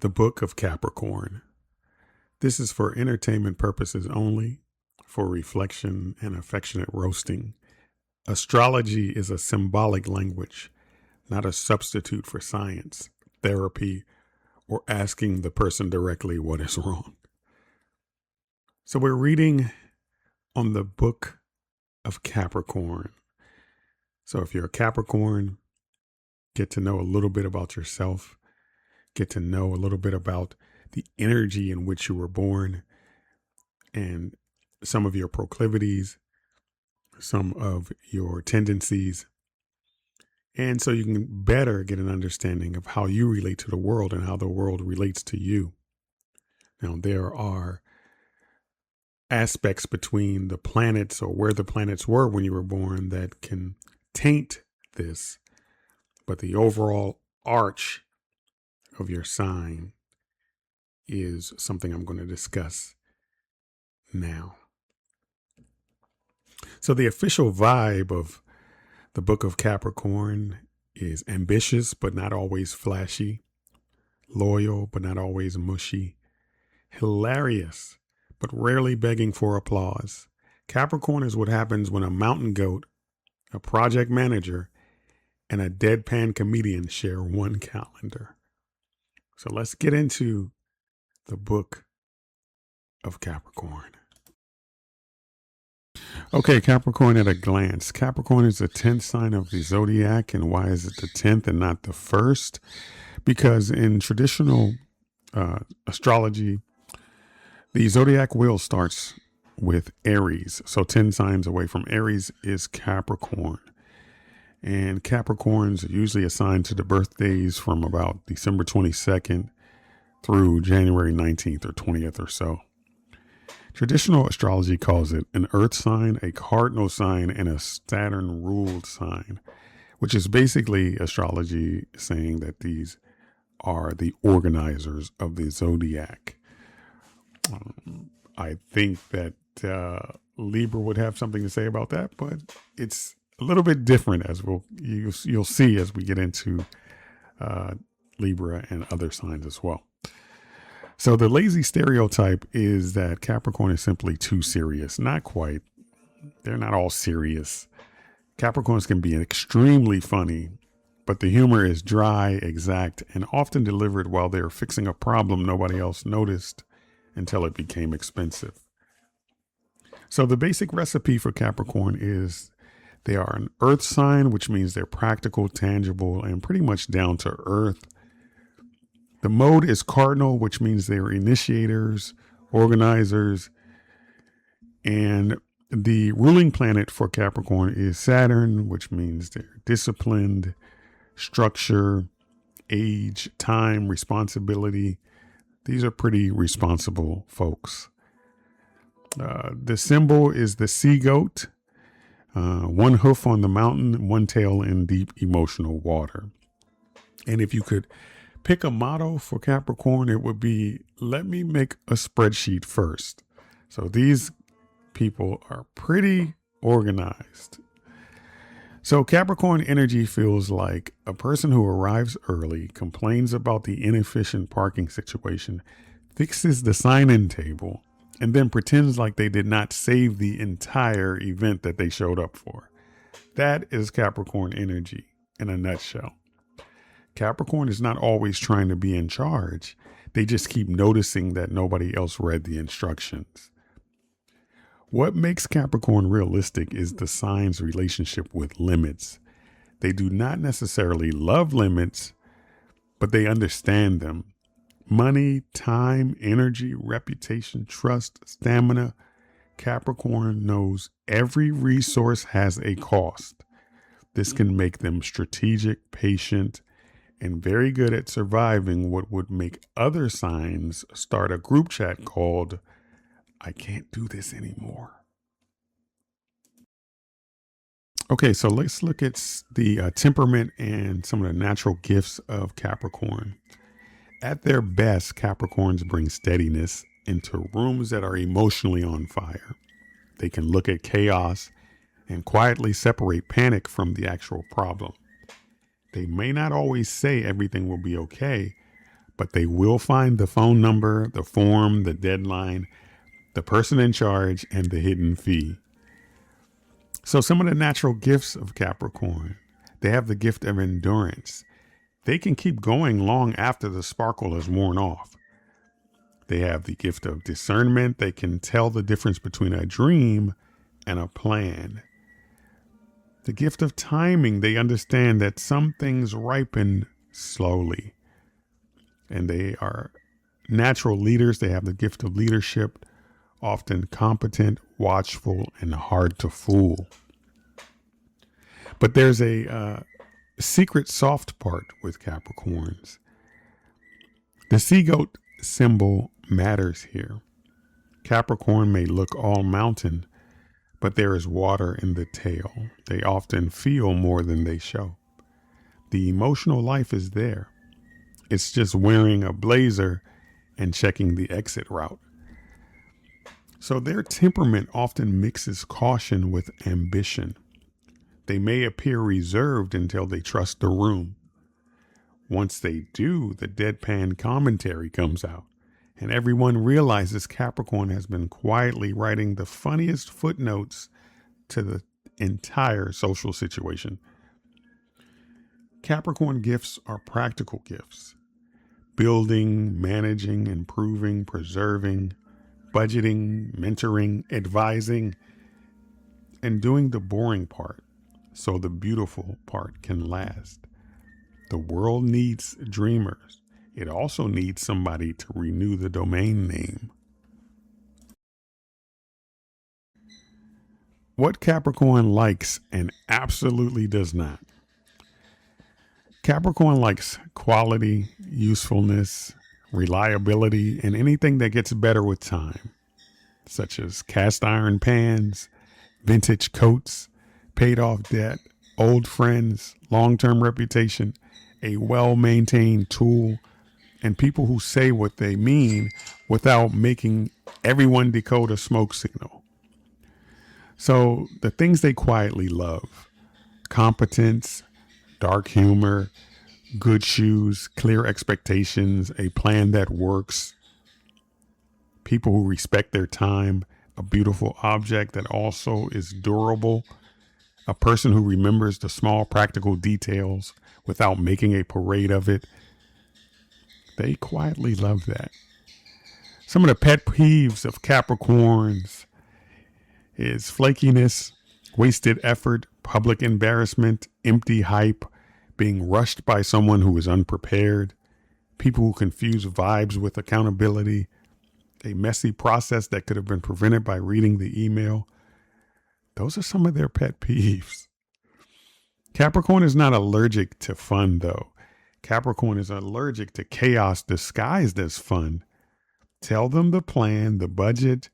The Book of Capricorn. This is for entertainment purposes only, for reflection and affectionate roasting. Astrology is a symbolic language, not a substitute for science, therapy, or asking the person directly what is wrong. So we're reading on the Book of Capricorn. So if you're a Capricorn, get to know a little bit about yourself, get to know a little bit about the energy in which you were born and some of your proclivities, some of your tendencies. And so you can better get an understanding of how you relate to the world and how the world relates to you. Now, there are aspects between the planets or where the planets were when you were born that can taint this, but the overall arch of your sign is something I'm going to discuss now. So the official vibe of the Book of Capricorn is ambitious, but not always flashy, loyal, but not always mushy, hilarious, but rarely begging for applause. Capricorn is what happens when a mountain goat, a project manager, and a deadpan comedian share one calendar. So let's get into the Book of Capricorn. Okay, Capricorn at a glance. Capricorn is the 10th sign of the Zodiac. And why is it the 10th and not the 1st? Because in traditional astrology, the Zodiac wheel starts with Aries. So 10 signs away from Aries is Capricorn. And Capricorns are usually assigned to the birthdays from about December 22nd through January 19th or 20th or so. Traditional astrology calls it an earth sign, a cardinal sign, and a Saturn ruled sign, which is basically astrology saying that these are the organizers of the zodiac. I think that Libra would have something to say about that, but it's a little bit different, as you'll see as we get into Libra and other signs as well. So the lazy stereotype is that Capricorn is simply too serious. Not quite. They're not all serious. Capricorns can be extremely funny, but the humor is dry, exact, and often delivered while they're fixing a problem nobody else noticed until it became expensive. So the basic recipe for Capricorn is they are an earth sign, which means they're practical, tangible, and pretty much down to earth. The mode is cardinal, which means they're initiators, organizers, and the ruling planet for Capricorn is Saturn, which means they're disciplined, structure, age, time, responsibility. These are pretty responsible folks. The symbol is the sea goat, one hoof on the mountain, one tail in deep emotional water. And if you could pick a motto for Capricorn, it would be, let me make a spreadsheet first. So these people are pretty organized. So Capricorn energy feels like a person who arrives early, complains about the inefficient parking situation, fixes the sign-in table, and then pretends like they did not save the entire event that they showed up for. That is Capricorn energy in a nutshell. Capricorn is not always trying to be in charge. They just keep noticing that nobody else read the instructions. What makes Capricorn realistic is the sign's relationship with limits. They do not necessarily love limits, but they understand them. Money, time, energy, reputation, trust, stamina. Capricorn knows every resource has a cost. This can make them strategic, patient, and very good at surviving what would make other signs start a group chat called, I can't do this anymore. Okay, so let's look at the temperament and some of the natural gifts of Capricorn. At their best, Capricorns bring steadiness into rooms that are emotionally on fire. They can look at chaos and quietly separate panic from the actual problem. They may not always say everything will be okay, but they will find the phone number, the form, the deadline, the person in charge, and the hidden fee. So some of the natural gifts of Capricorn, they have the gift of endurance. They can keep going long after the sparkle is worn off. They have the gift of discernment. They can tell the difference between a dream and a plan. The gift of timing. They understand that some things ripen slowly. And they are natural leaders. They have the gift of leadership, often competent, watchful, and hard to fool. But there's a secret soft part with Capricorns. The sea goat symbol matters here. Capricorn may look all mountain, but there is water in the tail. They often feel more than they show. The emotional life is there. It's just wearing a blazer and checking the exit route. So their temperament often mixes caution with ambition. They may appear reserved until they trust the room. Once they do, the deadpan commentary comes out, and everyone realizes Capricorn has been quietly writing the funniest footnotes to the entire social situation. Capricorn gifts are practical gifts. Building, managing, improving, preserving, budgeting, mentoring, advising, and doing the boring part so the beautiful part can last. The world needs dreamers. It also needs somebody to renew the domain name. What Capricorn likes and absolutely does not. Capricorn likes quality, usefulness, reliability, and anything that gets better with time, such as cast iron pans, vintage coats, paid off debt, old friends, long-term reputation, a well-maintained tool, and people who say what they mean without making everyone decode a smoke signal. So the things they quietly love: competence, dark humor, good shoes, clear expectations, a plan that works, people who respect their time, a beautiful object that also is durable, a person who remembers the small practical details without making a parade of it. They quietly love that. Some of the pet peeves of Capricorns is flakiness, wasted effort, public embarrassment, empty hype, being rushed by someone who is unprepared, people who confuse vibes with accountability, a messy process that could have been prevented by reading the email. Those are some of their pet peeves. Capricorn is not allergic to fun, though. Capricorn is allergic to chaos disguised as fun. Tell them the plan, the budget,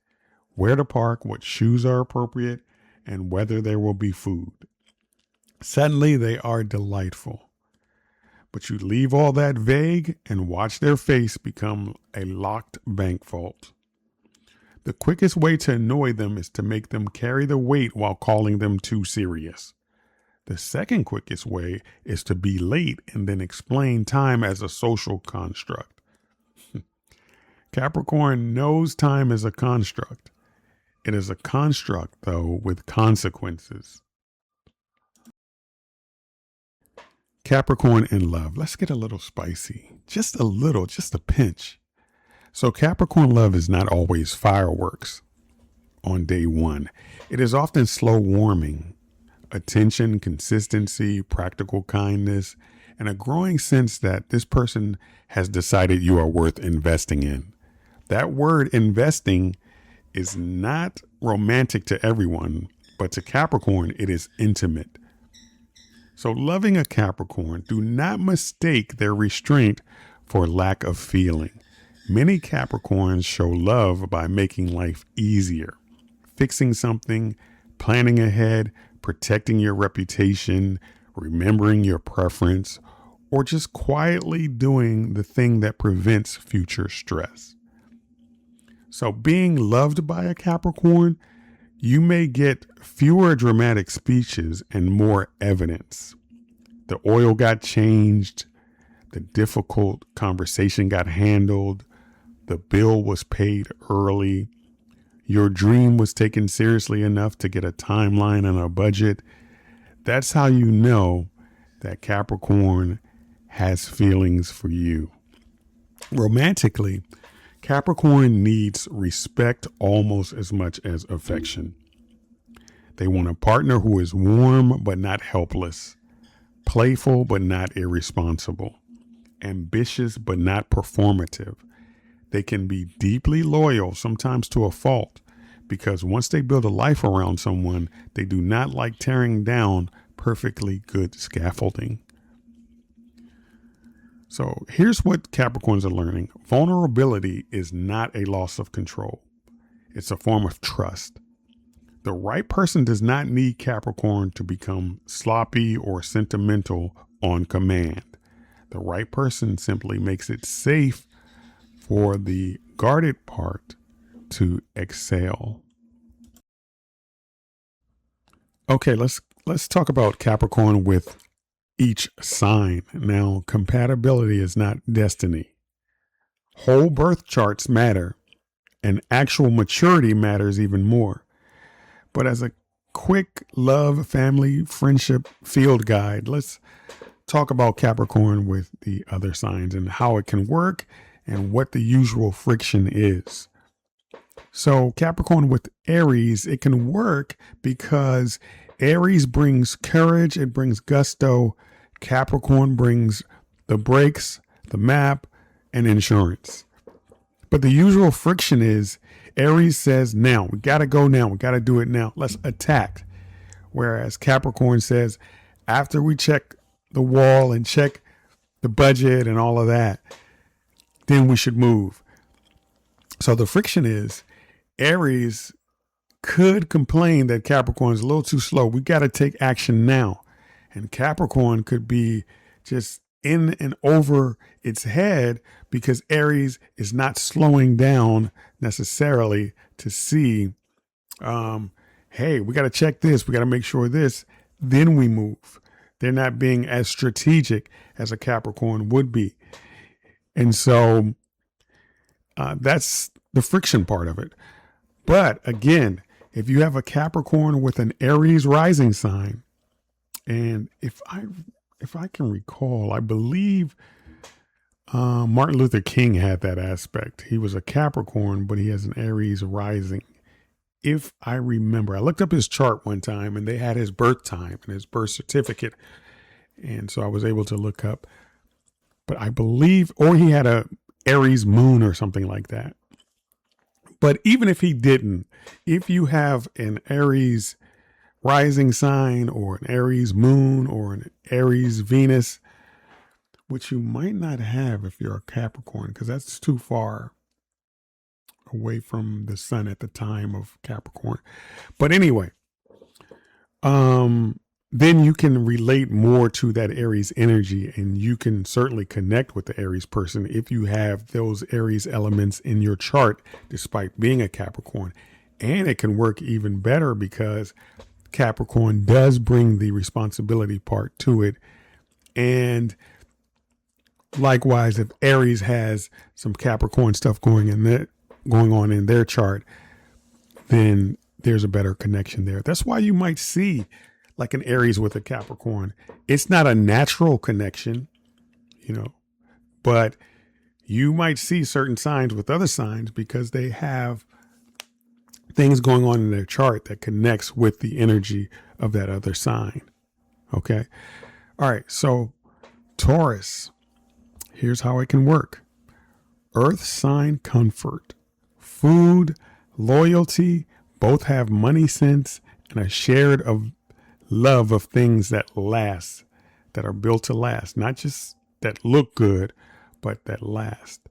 where to park, what shoes are appropriate, and whether there will be food. Suddenly, they are delightful. But you leave all that vague and watch their face become a locked bank vault. The quickest way to annoy them is to make them carry the weight while calling them too serious. The second quickest way is to be late and then explain time as a social construct. Capricorn knows time is a construct. It is a construct, though, with consequences. Capricorn in love. Let's get a little spicy. Just a little, just a pinch. So Capricorn love is not always fireworks on day one. It is often slow warming, attention, consistency, practical kindness, and a growing sense that this person has decided you are worth investing in. That word investing is not romantic to everyone, but to Capricorn, it is intimate. So loving a Capricorn, do not mistake their restraint for lack of feeling. Many Capricorns show love by making life easier, fixing something, planning ahead, protecting your reputation, remembering your preference, or just quietly doing the thing that prevents future stress. So being loved by a Capricorn, you may get fewer dramatic speeches and more evidence. The oil got changed. The difficult conversation got handled. The bill was paid early. Your dream was taken seriously enough to get a timeline and a budget. That's how you know that Capricorn has feelings for you. Romantically, Capricorn needs respect almost as much as affection. They want a partner who is warm but not helpless, playful but not irresponsible, ambitious but not performative. They can be deeply loyal, sometimes to a fault, because once they build a life around someone, they do not like tearing down perfectly good scaffolding. So here's what Capricorns are learning. Vulnerability is not a loss of control. It's a form of trust. The right person does not need Capricorn to become sloppy or sentimental on command. The right person simply makes it safe for the guarded part to excel. Okay, let's talk about Capricorn with each sign. Now, compatibility is not destiny. Whole birth charts matter, and actual maturity matters even more. But as a quick love, family, friendship field guide, let's talk about Capricorn with the other signs and how it can work and what the usual friction is. So Capricorn with Aries, it can work because Aries brings courage, it brings gusto. Capricorn brings the brakes, the map, and insurance. But the usual friction is Aries says, now, we got to go now. We got to do it now. Let's attack. Whereas Capricorn says, after we check the wall and check the budget and all of that, then we should move. So the friction is Aries could complain that Capricorn is a little too slow. We got to take action now. And Capricorn could be just in and over its head because Aries is not slowing down necessarily to see, hey, we got to check this. We got to make sure this, then we move. They're not being as strategic as a Capricorn would be. And so that's the friction part of it. But again, if you have a Capricorn with an Aries rising sign, and if I can recall, I believe Martin Luther King had that aspect. He was a Capricorn, but he has an Aries rising. If I remember, I looked up his chart one time and they had his birth time and his birth certificate. And so I was able to look up, but I believe, or he had a Aries moon or something like that. But even if he didn't, if you have an Aries rising sign or an Aries moon or an Aries Venus, which you might not have if you're a Capricorn, because that's too far away from the sun at the time of Capricorn. But anyway, then you can relate more to that Aries energy, and you can certainly connect with the Aries person if you have those Aries elements in your chart, despite being a Capricorn. And it can work even better because Capricorn does bring the responsibility part to it. And likewise, if Aries has some Capricorn stuff going on in their chart, then there's a better connection there. That's why you might see like an Aries with a Capricorn. It's not a natural connection, but you might see certain signs with other signs because they have things going on in their chart that connects with the energy of that other sign. Okay. All right. So Taurus, here's how it can work. Earth sign comfort, food, loyalty, both have money sense and a shared love of things that last, that are built to last, not just that look good, but that last.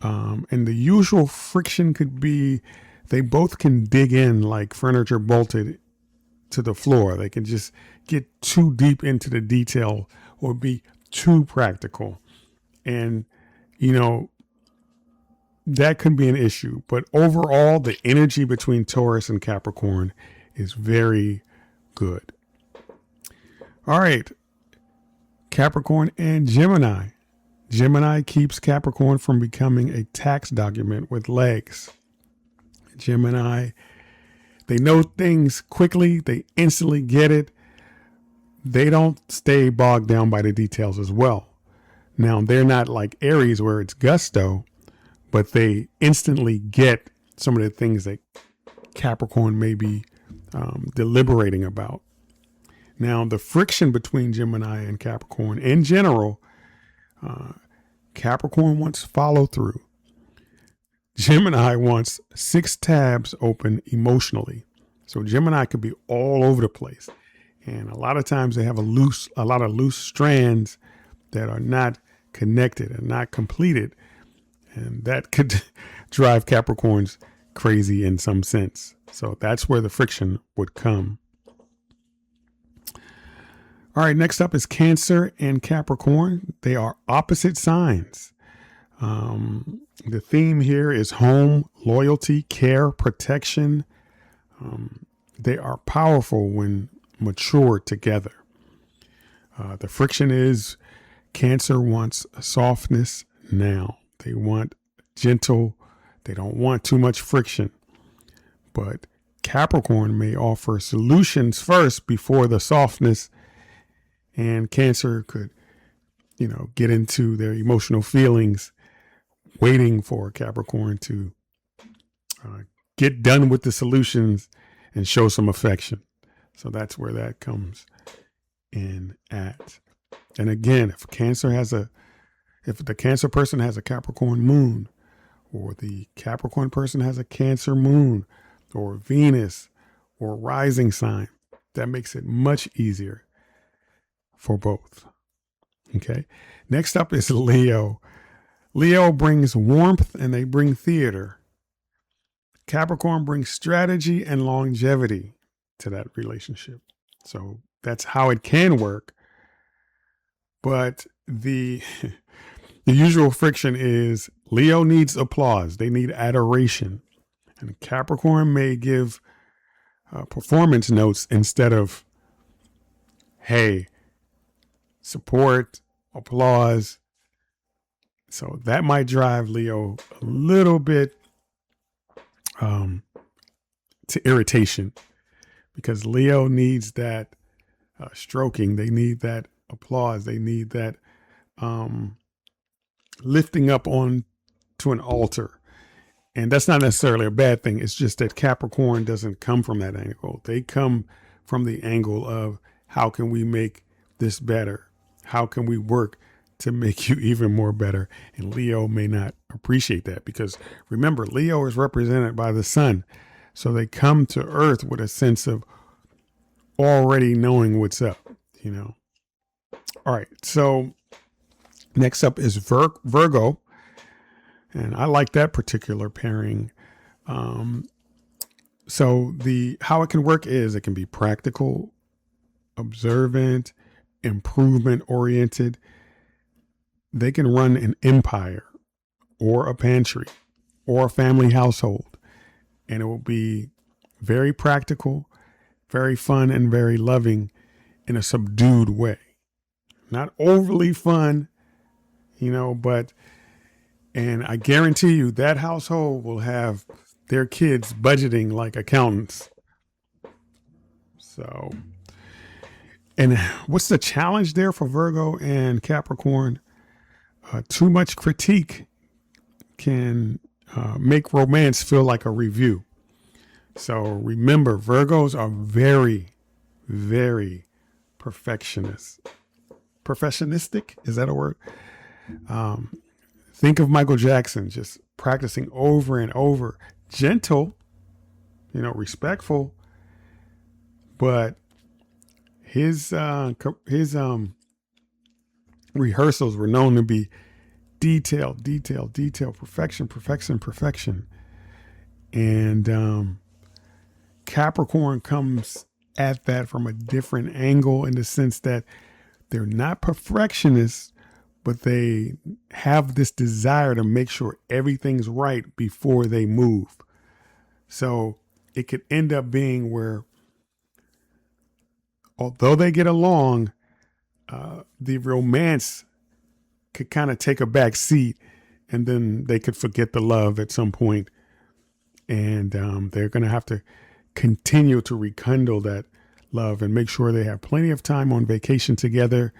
And the usual friction could be they both can dig in like furniture bolted to the floor. They can just get too deep into the detail or be too practical. And, that could be an issue. But overall, the energy between Taurus and Capricorn is very good. All right. Capricorn and Gemini. Gemini keeps Capricorn from becoming a tax document with legs. Gemini, they know things quickly. They instantly get it. They don't stay bogged down by the details as well. Now, they're not like Aries where it's gusto, but they instantly get some of the things that Capricorn may be deliberating about. Now, the friction between Gemini and Capricorn in general, Capricorn wants follow through. Gemini wants 6 tabs open emotionally. So Gemini could be all over the place. And a lot of times they have a lot of loose strands that are not connected and not completed. And that could drive Capricorns crazy in some sense. So that's where the friction would come. All right, next up is Cancer and Capricorn. They are opposite signs. The theme here is home, loyalty, care, protection. They are powerful when mature together. The friction is Cancer wants softness now. They want gentle. They don't want too much friction. But Capricorn may offer solutions first before the softness. And Cancer could, get into their emotional feelings, waiting for Capricorn to get done with the solutions and show some affection. So that's where that comes in at. And again, if the Cancer person has a Capricorn moon, or the Capricorn person has a Cancer moon, or Venus, or rising sign, that makes it much easier for both. Okay. Next up is Leo. Leo brings warmth and they bring theater. Capricorn brings strategy and longevity to that relationship. So that's how it can work. But the usual friction is Leo needs applause. They need adoration. And Capricorn may give performance notes instead of, hey, support, applause. So that might drive Leo a little bit to irritation, because Leo needs that stroking. They need that applause. They need that lifting up on to an altar. And that's not necessarily a bad thing. It's just that Capricorn doesn't come from that angle. They come from the angle of, how can we make this better? How can we work to make you even more better? And Leo may not appreciate that, because remember, Leo is represented by the sun. So they come to Earth with a sense of already knowing what's up, All right. So next up is Virgo. And I like that particular pairing. So how it can work is it can be practical, observant, improvement oriented. They can run an empire or a pantry or a family household, and it will be very practical, very fun, and very loving in a subdued way. Not overly fun, but, and I guarantee you that household will have their kids budgeting like accountants. So, and what's the challenge there for Virgo and Capricorn? Too much critique can make romance feel like a review. So remember, Virgos are very, very perfectionistic. Is that a word? Think of Michael Jackson just practicing over and over. Gentle, respectful, but his rehearsals were known to be detail, perfection. And Capricorn comes at that from a different angle, in the sense that they're not perfectionists, but they have this desire to make sure everything's right before they move. So it could end up being where, although they get along, the romance could kind of take a back seat, and then they could forget the love at some point, and they're going to have to continue to rekindle that love and make sure they have plenty of time on vacation together,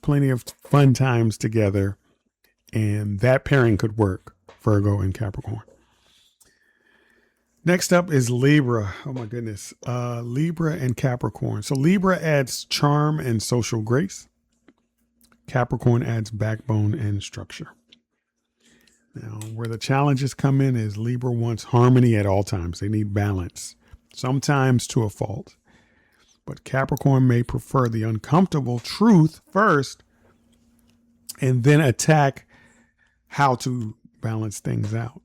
plenty of fun times together, and that pairing could work, Virgo and Capricorn. Next up is Libra. Oh my goodness. Libra and Capricorn. So Libra adds charm and social grace. Capricorn adds backbone and structure. Now, where the challenges come in is Libra wants harmony at all times. They need balance, sometimes to a fault. But Capricorn may prefer the uncomfortable truth first and then attack how to balance things out.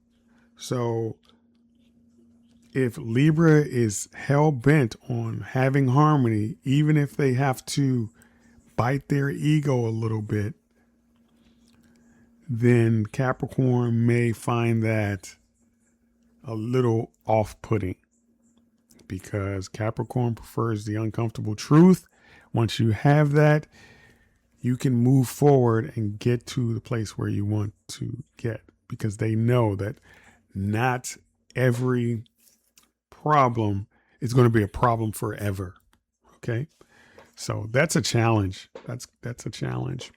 So if Libra is hell-bent on having harmony, even if they have to bite their ego a little bit, then Capricorn may find that a little off-putting, because Capricorn prefers the uncomfortable truth. Once you have that, you can move forward and get to the place where you want to get, because they know that not every problem is going to be a problem forever. Okay. So that's a challenge. That's a challenge.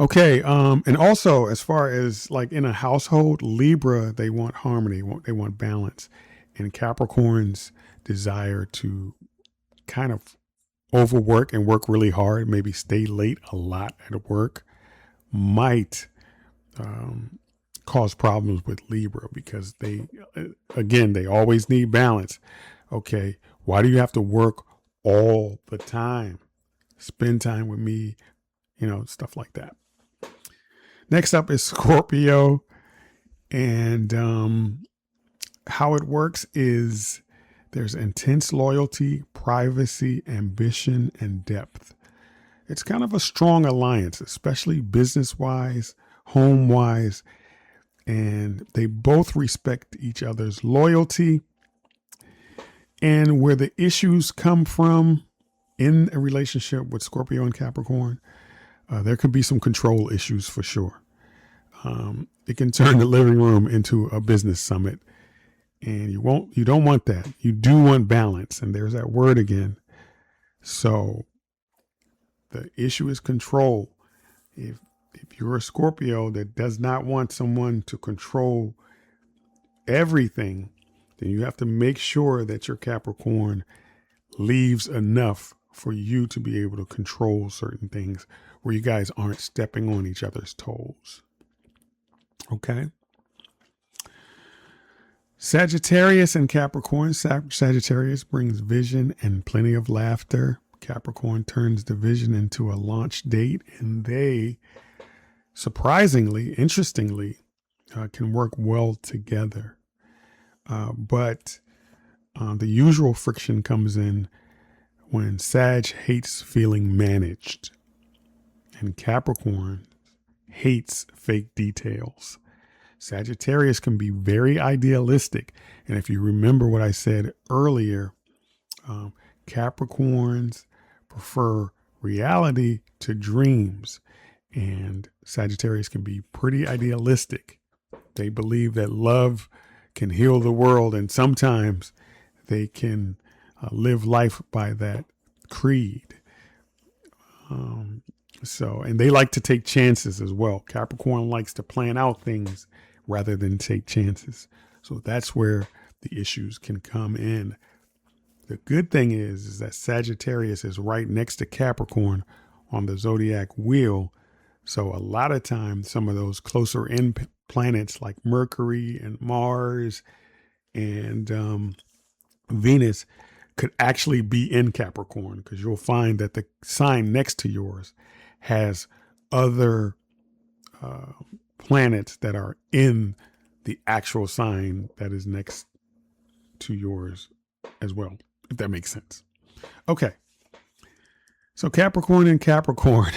Okay. And also, as far as like in a household, Libra, they want harmony. They want balance. And Capricorn's desire to kind of overwork and work really hard, maybe stay late a lot at work, might cause problems with Libra, because they always need balance. Okay, why do you have to work all the time? Spend time with me, stuff like that. Next up is Scorpio, and how it works is there's intense loyalty, privacy, ambition, and depth. It's kind of a strong alliance, especially business-wise, home-wise, and they both respect each other's loyalty. And where the issues come from in a relationship with Scorpio and Capricorn, there could be some control issues for sure. It can turn the living room into a business summit, and you don't want that. You do want balance, and there's that word again. So the issue is control. If you're a Scorpio that does not want someone to control everything, then you have to make sure that your Capricorn leaves enough for you to be able to control certain things where you guys aren't stepping on each other's toes. Okay. Sagittarius and Capricorn. Sagittarius brings vision and plenty of laughter. Capricorn turns the vision into a launch date, and they surprisingly, interestingly, can work well together. But the usual friction comes in when Sag hates feeling managed, and Capricorn hates fake details. Sagittarius can be very idealistic. And if you remember what I said earlier, Capricorns prefer reality to dreams. And Sagittarius can be pretty idealistic. They believe that love can heal the world, and sometimes they can live life by that creed. And they like to take chances as well. Capricorn likes to plan out things rather than take chances. So that's where the issues can come in. The good thing is that Sagittarius is right next to Capricorn on the zodiac wheel. So a lot of times, some of those closer in planets like Mercury and Mars and Venus could actually be in Capricorn, because you'll find that the sign next to yours has other planets that are in the actual sign that is next to yours as well, if that makes sense. Okay. So Capricorn and Capricorn.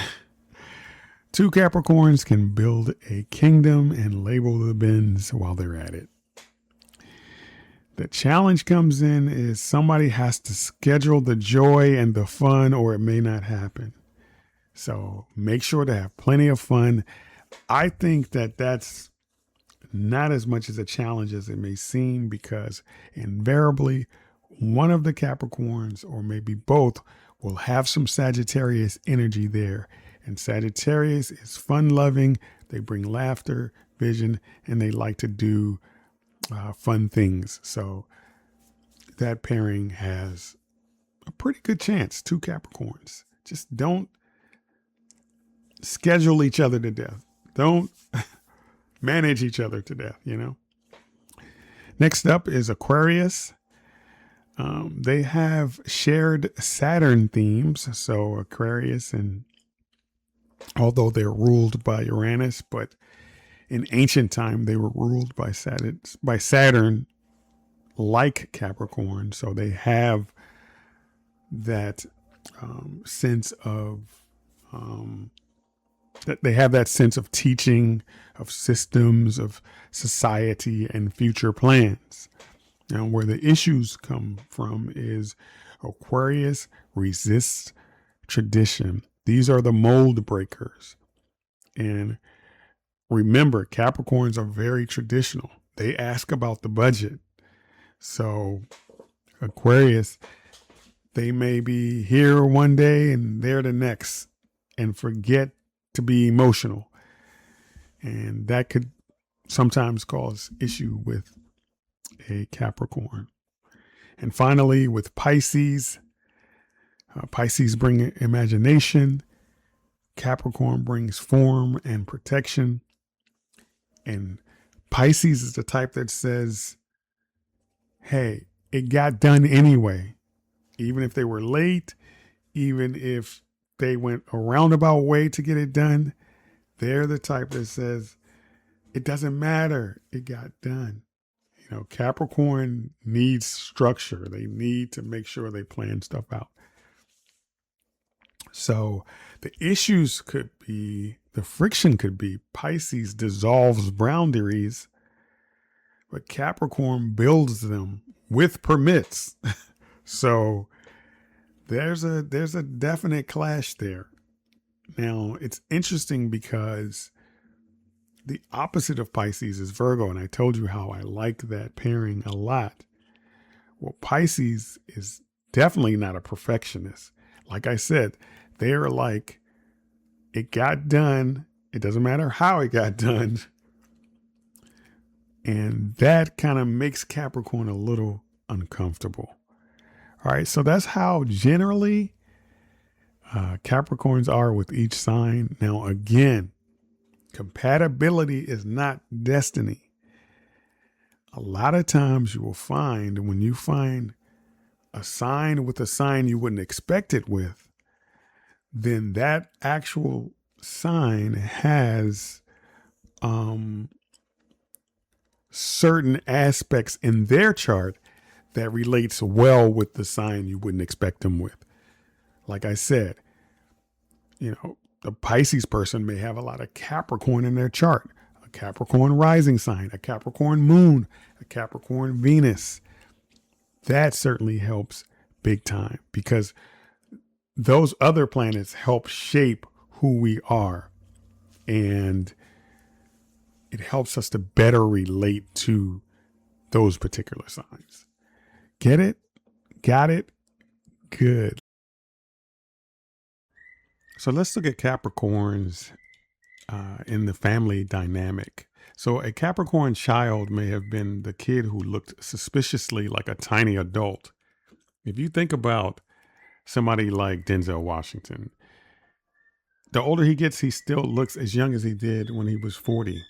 Two Capricorns can build a kingdom and label the bins while they're at it. The challenge comes in is somebody has to schedule the joy and the fun, or it may not happen. So make sure to have plenty of fun. I think that that's not as much as a challenge as it may seem, because invariably one of the Capricorns, or maybe both, will have some Sagittarius energy there. And Sagittarius is fun loving. They bring laughter, vision, and they like to do fun things. So that pairing has a pretty good chance. 2 Capricorns. Just don't schedule each other to death. Don't manage each other to death, you know. Next up is Aquarius. They have shared Saturn themes. So Aquarius, and although they're ruled by Uranus, but in ancient time they were ruled by Saturn, like Capricorn. So they have that sense of that sense of teaching, of systems, of society, and future plans. Now, where the issues come from is Aquarius resists tradition. These are the mold breakers. And remember, Capricorns are very traditional. They ask about the budget. So Aquarius, they may be here one day and there the next, and forget to be emotional. And that could sometimes cause issue with a Capricorn. And finally, with Pisces, Pisces bring imagination. Capricorn brings form and protection. And Pisces is the type that says, hey, it got done anyway. Even if they were late, even if they went a roundabout way to get it done, they're the type that says, it doesn't matter, it got done. You know, Capricorn needs structure. They need to make sure they plan stuff out. So the issues could be, the friction could be, Pisces dissolves boundaries, but Capricorn builds them with permits. So there's a definite clash there. Now, it's interesting because the opposite of Pisces is Virgo, and I told you how I like that pairing a lot. Well, Pisces is definitely not a perfectionist. Like I said, they're like, it got done. It doesn't matter how it got done. And that kind of makes Capricorn a little uncomfortable. All right, so that's how generally Capricorns are with each sign. Now, again, compatibility is not destiny. A lot of times you will find, when you find a sign with a sign you wouldn't expect it with, then that actual sign has certain aspects in their chart that relates well with the sign you wouldn't expect them with. Like I said, you know, the Pisces person may have a lot of Capricorn in their chart, a Capricorn rising sign, a Capricorn moon, a Capricorn Venus. That certainly helps big time, because those other planets help shape who we are, and it helps us to better relate to those particular signs. Get it? Got it? Good. So let's look at Capricorns in the family dynamic. So a Capricorn child may have been the kid who looked suspiciously like a tiny adult. If you think about somebody like Denzel Washington, the older he gets, he still looks as young as he did when he was 40.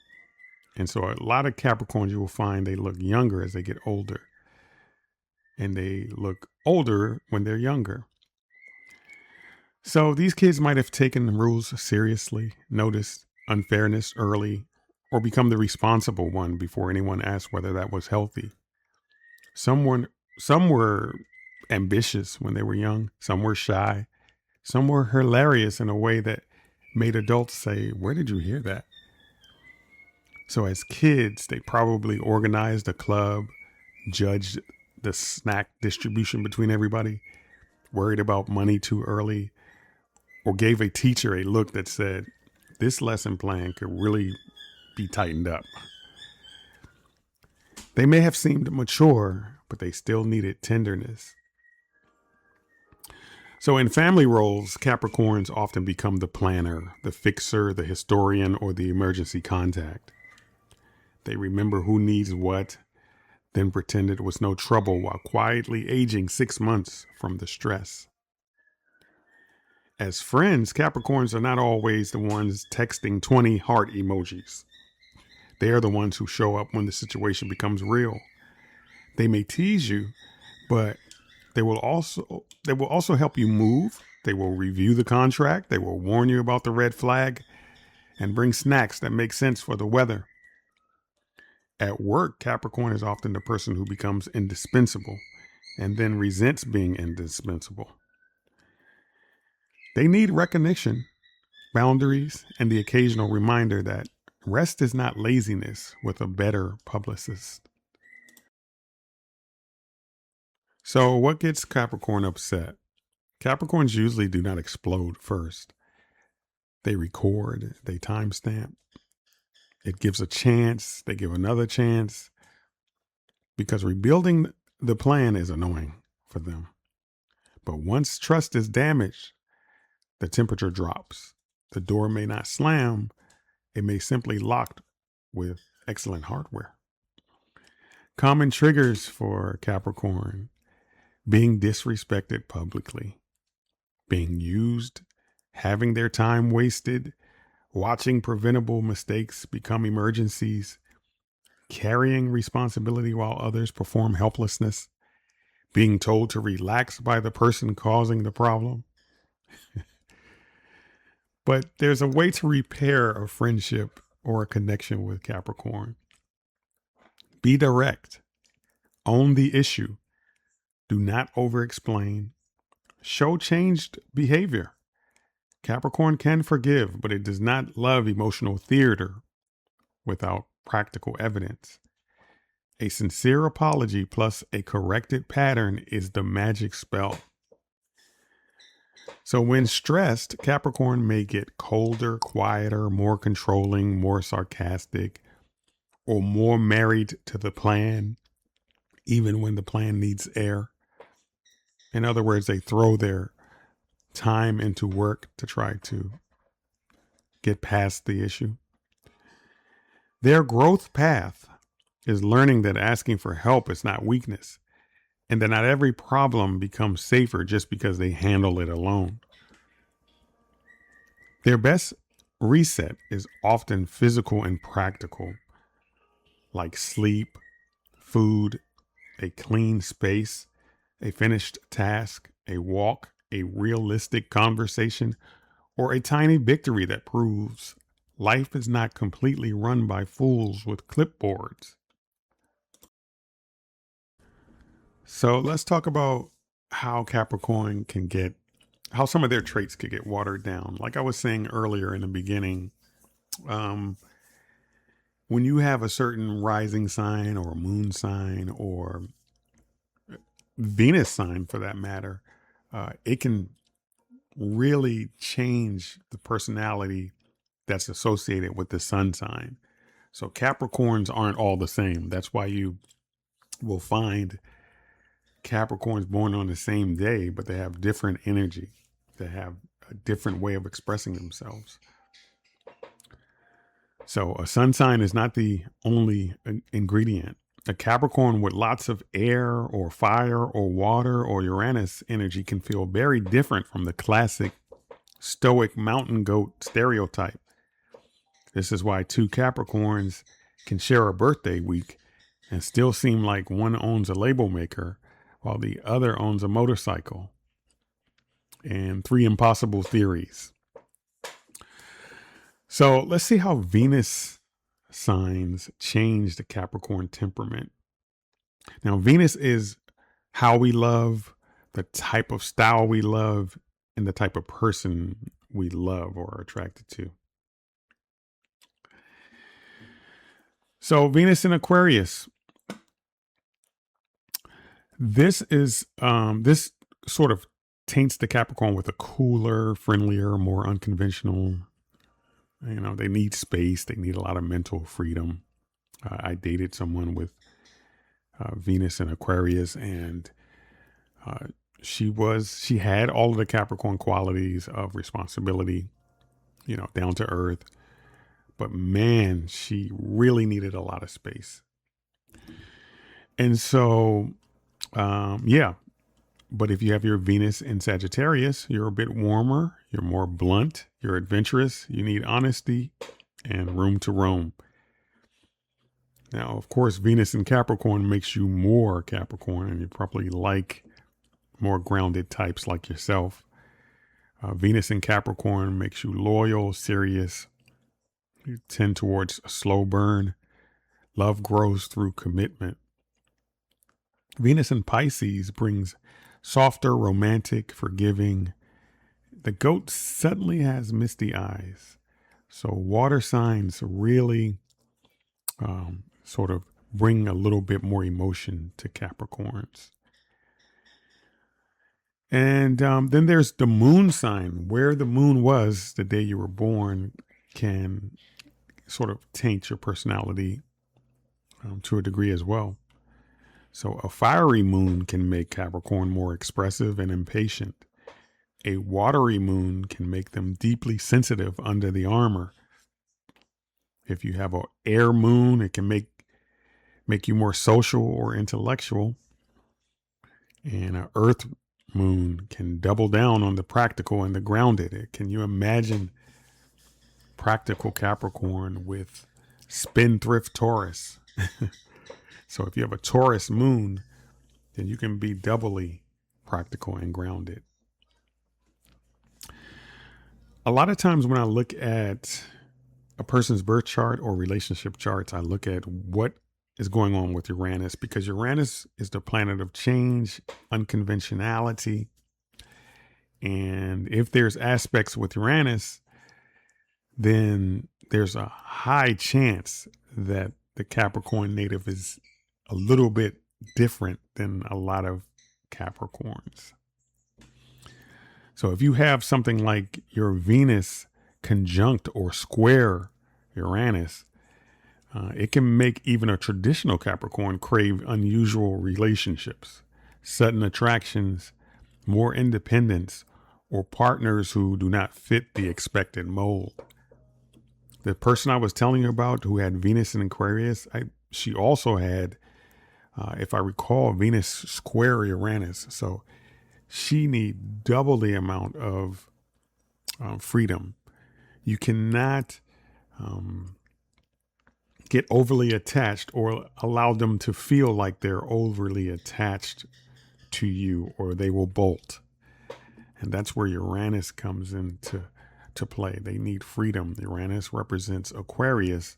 And so a lot of Capricorns, you will find they look younger as they get older, and they look older when they're younger. So these kids might have taken the rules seriously, noticed unfairness early, or become the responsible one before anyone asked whether that was healthy. Some were ambitious when they were young. Some were shy. Some were hilarious in a way that made adults say, "Where did you hear that?" So as kids, they probably organized a club, judged the snack distribution between everybody, worried about money too early, or gave a teacher a look that said, this lesson plan could really be tightened up. They may have seemed mature, but they still needed tenderness. So in family roles, Capricorns often become the planner, the fixer, the historian, or the emergency contact. They remember who needs what, then pretend it was no trouble while quietly aging 6 months from the stress. As friends, Capricorns are not always the ones texting 20 heart emojis. They are the ones who show up when the situation becomes real. They may tease you, but they will also help you move. They will review the contract. They will warn you about the red flag and bring snacks that make sense for the weather. At work, Capricorn is often the person who becomes indispensable and then resents being indispensable. They need recognition, boundaries, and the occasional reminder that rest is not laziness with a better publicist. So what gets Capricorn upset? Capricorns usually do not explode first. They record, they timestamp. It gives a chance, they give another chance, because rebuilding the plan is annoying for them. But once trust is damaged, the temperature drops. The door may not slam, it may simply lock with excellent hardware. Common triggers for Capricorn: being disrespected publicly, being used, having their time wasted, watching preventable mistakes become emergencies, carrying responsibility while others perform helplessness, being told to relax by the person causing the problem. But there's a way to repair a friendship or a connection with Capricorn. Be direct. Own the issue. Do not over-explain. Show changed behavior. Capricorn can forgive, but it does not love emotional theater without practical evidence. A sincere apology plus a corrected pattern is the magic spell. So when stressed, Capricorn may get colder, quieter, more controlling, more sarcastic, or more married to the plan, even when the plan needs air. In other words, they throw their time into work to try to get past the issue. Their growth path is learning that asking for help is not weakness, and that not every problem becomes safer just because they handle it alone. Their best reset is often physical and practical, like sleep, food, a clean space, a finished task, a walk, a realistic conversation, or a tiny victory that proves life is not completely run by fools with clipboards. So let's talk about how Capricorn how some of their traits could get watered down. Like I was saying earlier in the beginning, when you have a certain rising sign or moon sign or Venus sign for that matter, it can really change the personality that's associated with the sun sign. So Capricorns aren't all the same. That's why you will find Capricorns born on the same day, but they have different energy. They have a different way of expressing themselves. So a sun sign is not the only ingredient. A Capricorn with lots of air or fire or water or Uranus energy can feel very different from the classic stoic mountain goat stereotype. This is why two Capricorns can share a birthday week and still seem like one owns a label maker while the other owns a motorcycle. And 3 impossible theories. So let's see how Venus signs change the Capricorn temperament. Now, Venus is how we love, the type of style we love, and the type of person we love or are attracted to. So Venus in Aquarius. This sort of taints the Capricorn with a cooler, friendlier, more unconventional. They need space. They need a lot of mental freedom. I dated someone with Venus in Aquarius, and uh, she had all of the Capricorn qualities of responsibility, down to earth. But man, she really needed a lot of space. And so, yeah. But if you have your Venus in Sagittarius, you're a bit warmer, you're more blunt, you're adventurous, you need honesty and room to roam. Now, of course, Venus in Capricorn makes you more Capricorn, and you probably like more grounded types like yourself. Venus in Capricorn makes you loyal, serious. You tend towards a slow burn. Love grows through commitment. Venus in Pisces brings softer, romantic, forgiving. The goat suddenly has misty eyes. So water signs really sort of bring a little bit more emotion to Capricorns. And then there's the moon sign. Where the moon was the day you were born can sort of taint your personality to a degree as well. So a fiery moon can make Capricorn more expressive and impatient. A watery moon can make them deeply sensitive under the armor. If you have an air moon, it can make you more social or intellectual. And an earth moon can double down on the practical and the grounded. Can you imagine practical Capricorn with spendthrift Taurus? So if you have a Taurus moon, then you can be doubly practical and grounded. A lot of times when I look at a person's birth chart or relationship charts, I look at what is going on with Uranus, because Uranus is the planet of change, unconventionality. And if there's aspects with Uranus, then there's a high chance that the Capricorn native is a little bit different than a lot of Capricorns. So if you have something like your Venus conjunct or square Uranus, it can make even a traditional Capricorn crave unusual relationships, sudden attractions, more independence, or partners who do not fit the expected mold. The person I was telling you about who had Venus in Aquarius, she also had, if I recall, Venus square Uranus. So she need double the amount of freedom. You cannot get overly attached or allow them to feel like they're overly attached to you, or they will bolt. And that's where Uranus comes into play. They need freedom. Uranus represents Aquarius.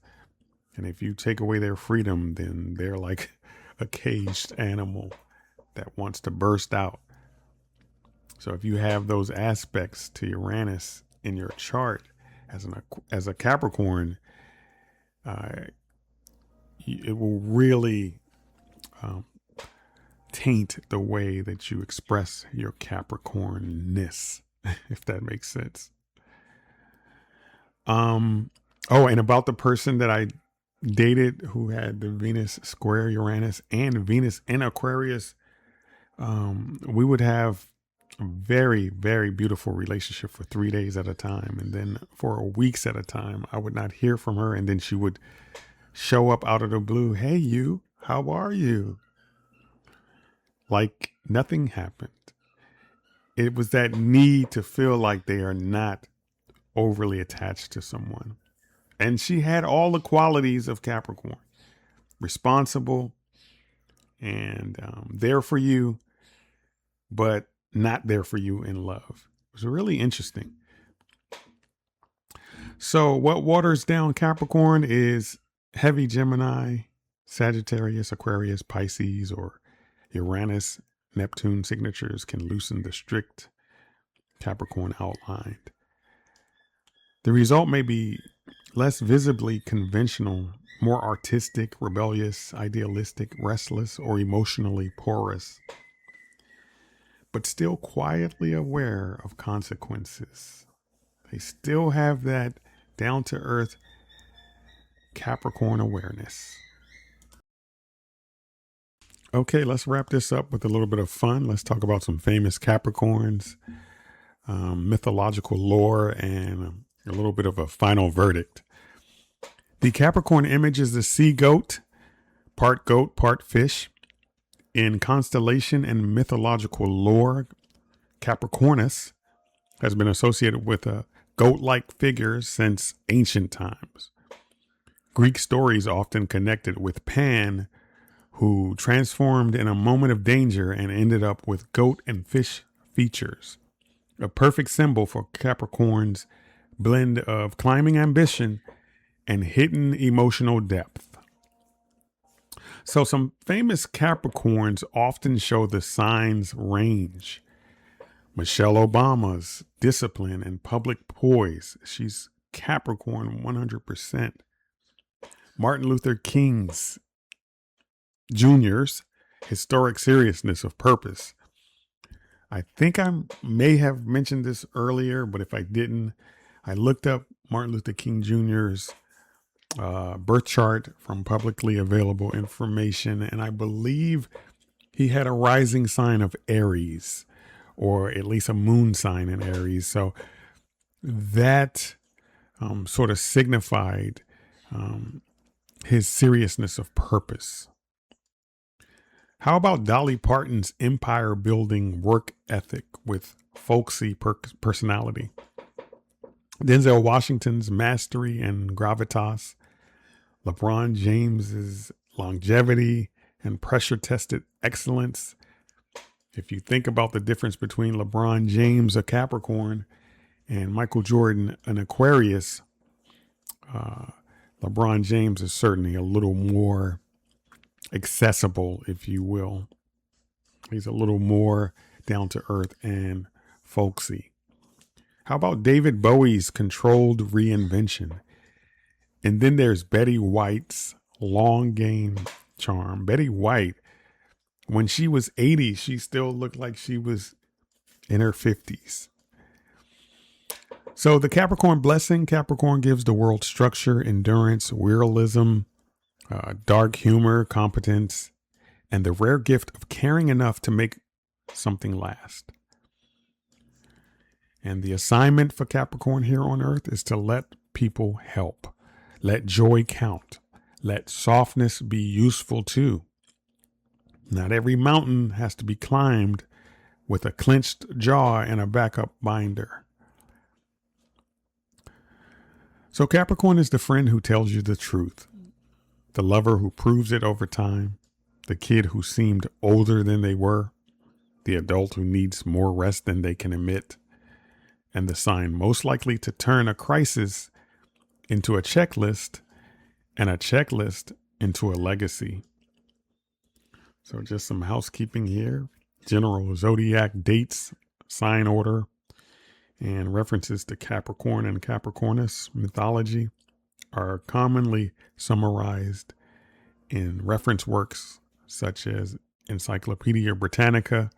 And if you take away their freedom, then they're like a caged animal that wants to burst out. So if you have those aspects to Uranus in your chart as a Capricorn, it will really taint the way that you express your Capricornness, if that makes sense. And about the person that I dated who had the Venus square Uranus and Venus in Aquarius, we would have a very, very beautiful relationship for 3 days at a time. And then for weeks at a time, I would not hear from her. And then she would show up out of the blue. Hey, you, how are you? Like nothing happened. It was that need to feel like they are not overly attached to someone. And she had all the qualities of Capricorn: responsible and there for you, but not there for you in love. It was really interesting. So what waters down Capricorn is heavy Gemini, Sagittarius, Aquarius, Pisces, or Uranus, Neptune signatures can loosen the strict Capricorn outline. The result may be less visibly conventional, more artistic, rebellious, idealistic, restless, or emotionally porous, but still quietly aware of consequences. They still have that down to earth Capricorn awareness. Okay, let's wrap this up with a little bit of fun. Let's talk about some famous Capricorns, mythological lore, and a little bit of a final verdict. The Capricorn image is the sea goat, part fish. In constellation and mythological lore, Capricornus has been associated with a goat-like figure since ancient times. Greek stories often connected with Pan, who transformed in a moment of danger and ended up with goat and fish features. A perfect symbol for Capricorn's blend of climbing ambition and hidden emotional depth. So some famous Capricorns often show the sign's range. Michelle Obama's discipline and public poise. She's Capricorn 100%. Martin Luther King's Jr.'s historic seriousness of purpose. I think I may have mentioned this earlier, but if I didn't, I looked up Martin Luther King Jr.'s birth chart from publicly available information, and I believe he had a rising sign of Aries, or at least a moon sign in Aries. So that sort of signified his seriousness of purpose. How about Dolly Parton's empire building work ethic with folksy personality? Denzel Washington's mastery and gravitas, LeBron James's longevity and pressure tested excellence. If you think about the difference between LeBron James, a Capricorn, and Michael Jordan, an Aquarius, LeBron James is certainly a little more accessible, if you will. He's a little more down to earth and folksy. How about David Bowie's controlled reinvention? And then there's Betty White's long game charm. Betty White, when she was 80, she still looked like she was in her 50s. So the Capricorn blessing, Capricorn gives the world structure, endurance, realism, dark humor, competence, and the rare gift of caring enough to make something last. And the assignment for Capricorn here on earth is to let people help. Let joy count. Let softness be useful too. Not every mountain has to be climbed with a clenched jaw and a backup binder. So Capricorn is the friend who tells you the truth, the lover who proves it over time, the kid who seemed older than they were, the adult who needs more rest than they can admit, and the sign most likely to turn a crisis into a checklist and a checklist into a legacy. So just some housekeeping here. General Zodiac dates, sign order, and references to Capricorn and Capricornus mythology are commonly summarized in reference works such as Encyclopedia Britannica,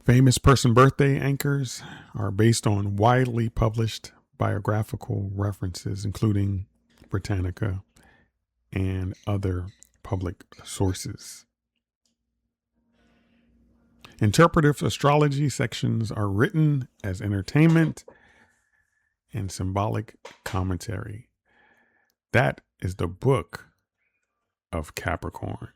famous person birthday anchors are based on widely published biographical references, including Britannica and other public sources. Interpretive astrology sections are written as entertainment and symbolic commentary. That is the Book of Capricorn.